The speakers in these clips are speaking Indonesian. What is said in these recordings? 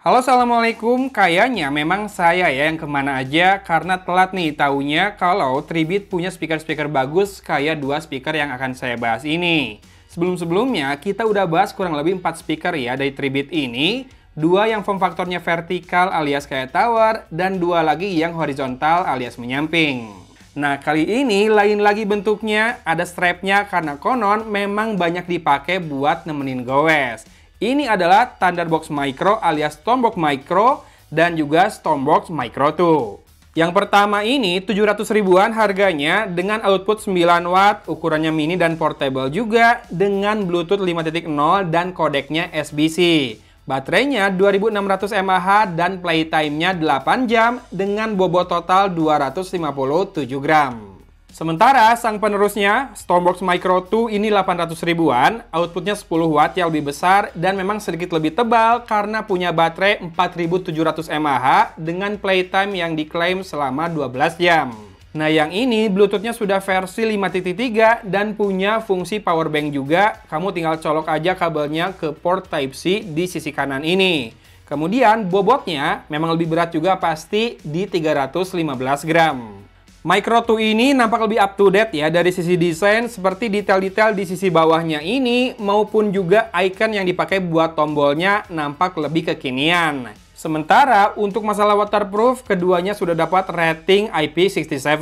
Halo, assalamualaikum. Kayaknya memang saya ya yang kemana aja karena telat nih taunya kalau Tribit punya speaker-speaker bagus kayak dua speaker yang akan saya bahas ini. Sebelum-sebelumnya kita udah bahas kurang lebih 4 speaker ya dari Tribit ini. Dua yang form faktornya vertikal alias kayak tower dan dua lagi yang horizontal alias menyamping. Nah, kali ini lain lagi bentuknya, ada strapnya karena konon memang banyak dipakai buat nemenin goes. Ini adalah Thunderbox Micro alias Stormbox Micro dan juga Stormbox Micro 2. Yang pertama ini 700 ribuan harganya dengan output 9 watt, ukurannya mini dan portable juga dengan Bluetooth 5.0 dan kodeknya SBC. Baterainya 2600 mAh dan playtime-nya 8 jam dengan bobot total 257 gram. Sementara sang penerusnya, Stormbox Micro 2 ini 800 ribuan, outputnya 10 watt yang lebih besar dan memang sedikit lebih tebal karena punya baterai 4700 mAh dengan playtime yang diklaim selama 12 jam. Nah, yang ini Bluetooth-nya sudah versi 5.3 dan punya fungsi power bank juga. Kamu tinggal colok aja kabelnya ke port Type-C di sisi kanan ini. Kemudian bobotnya memang lebih berat juga pasti di 315 gram. Micro 2 ini nampak lebih up to date ya dari sisi desain seperti detail-detail di sisi bawahnya ini maupun juga icon yang dipakai buat tombolnya nampak lebih kekinian. Sementara untuk masalah waterproof keduanya sudah dapat rating IP67.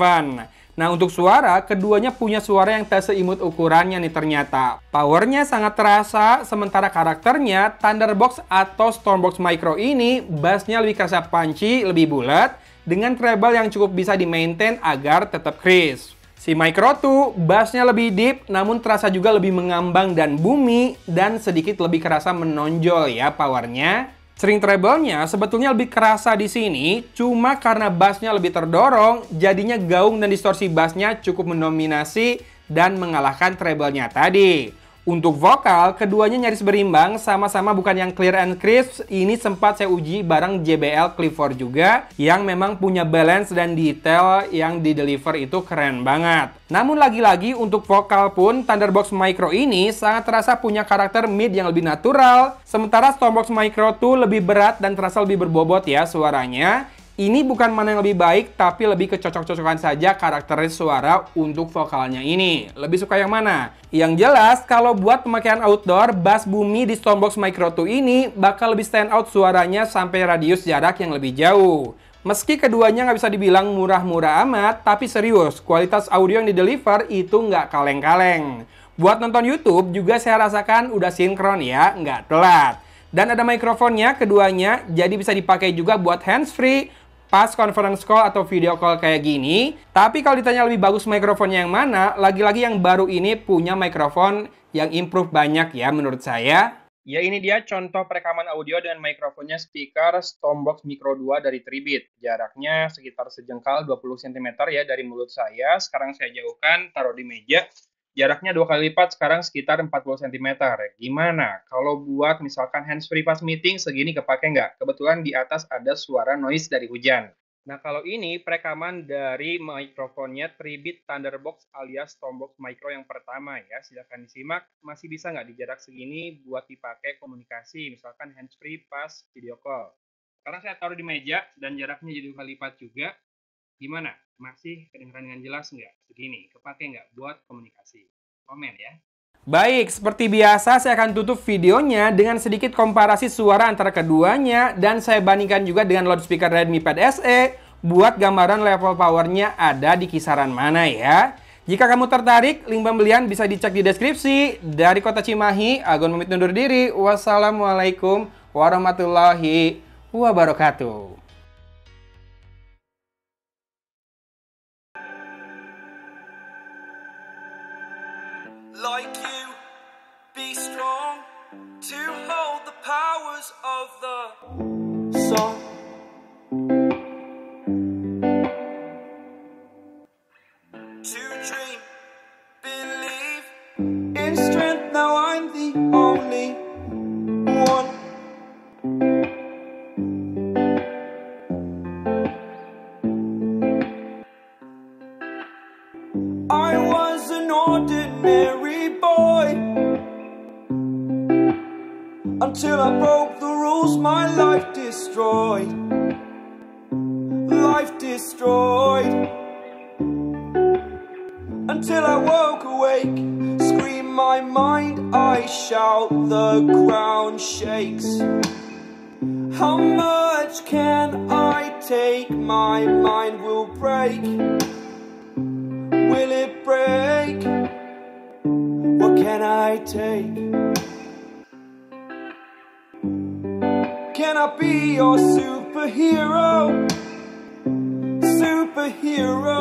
Nah, untuk suara keduanya punya suara yang tak seimut ukurannya nih ternyata. Powernya sangat terasa sementara karakternya Thunderbox atau Stormbox Micro ini bassnya lebih kerasa punchy, lebih bulat dengan treble yang cukup bisa di-maintain agar tetap crisp. Si Micro 2 bassnya lebih deep namun terasa juga lebih mengambang dan boomy dan sedikit lebih kerasa menonjol ya powernya. String treble-nya sebetulnya lebih kerasa di sini cuma karena bassnya lebih terdorong jadinya gaung dan distorsi bassnya cukup mendominasi dan mengalahkan treble-nya tadi. Untuk vokal, keduanya nyaris berimbang, sama-sama bukan yang clear and crisp. Ini sempat saya uji bareng JBL Clip 4 juga, yang memang punya balance dan detail yang di-deliver itu keren banget. Namun lagi-lagi untuk vokal pun, Thunderbox Micro ini sangat terasa punya karakter mid yang lebih natural, sementara Stormbox Micro 2 lebih berat dan terasa lebih berbobot ya suaranya. Ini bukan mana yang lebih baik, tapi lebih kecocok-cocokan saja karakter suara untuk vokalnya ini. Lebih suka yang mana? Yang jelas, kalau buat pemakaian outdoor, bass boomy di Stormbox Micro 2 ini bakal lebih stand out suaranya sampai radius jarak yang lebih jauh. Meski keduanya nggak bisa dibilang murah-murah amat, tapi serius, kualitas audio yang di-deliver itu nggak kaleng-kaleng. Buat nonton YouTube juga saya rasakan udah sinkron ya, nggak telat. Dan ada mikrofonnya keduanya, jadi bisa dipakai juga buat hands-free, pas conference call atau video call kayak gini. Tapi kalau ditanya lebih bagus mikrofonnya yang mana, lagi-lagi yang baru ini punya mikrofon yang improve banyak ya menurut saya. Ya, ini dia contoh perekaman audio dengan mikrofonnya speaker Stormbox Micro 2 dari Tribit. Jaraknya sekitar sejengkal 20 cm ya dari mulut saya. Sekarang saya jauhkan, taruh di meja. Jaraknya 2 kali lipat, sekarang sekitar 40 cm. Gimana? Kalau buat misalkan handsfree pas meeting, segini kepake nggak? Kebetulan di atas ada suara noise dari hujan. Nah, kalau ini perekaman dari mikrofonnya Tribit Thunderbox alias Stormbox Micro yang pertama ya. Silahkan disimak, masih bisa nggak di jarak segini buat dipakai komunikasi, misalkan handsfree pas video call. Sekarang saya taruh di meja dan jaraknya jadi 2 kali lipat juga. Gimana? Masih kedengaran dengan jelas nggak? Segini, kepake nggak buat komunikasi? Komen ya. Baik, seperti biasa saya akan tutup videonya dengan sedikit komparasi suara antara keduanya dan saya bandingkan juga dengan loudspeaker Redmi Pad SE buat gambaran level powernya ada di kisaran mana ya. Jika kamu tertarik, link pembelian bisa dicek di deskripsi. Dari Kota Cimahi, Agon pamit undur diri. Wassalamualaikum warahmatullahi wabarakatuh. Like you, be strong to hold the powers of the sun. To dream, believe in strength. Now I'm the only one. I was an ordinary boy until I broke the rules. My life destroyed, life destroyed. Until I woke awake, scream my mind, I shout, the ground shakes. How much can I take? My mind will break. Will it break? What can I take? Can I be your superhero? Superhero.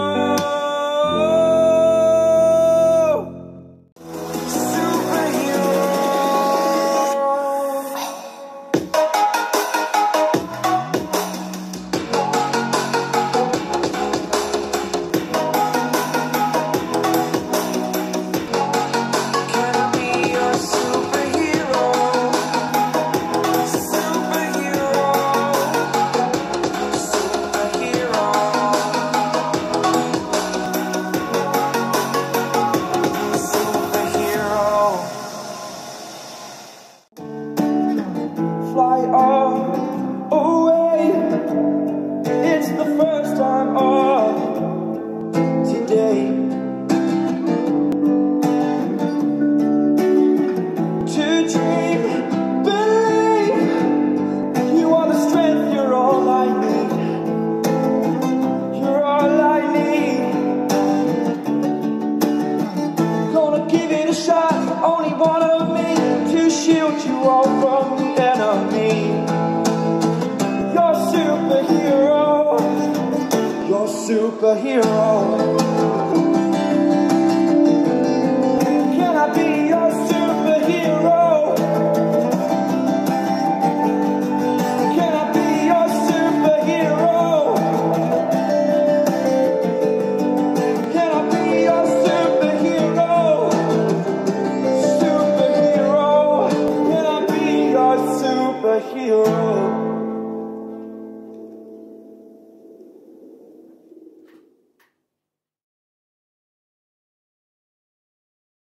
Fly away. It's the first time of today. To dream, believe. You are the strength, you're all I need. You're all I need. Gonna give it a shot, only one of me, to shield you all from the enemy. You're superhero. You're superhero. Can I be your superhero? Can I be your superhero? Can I be your superhero? Superhero. Can I be your superhero?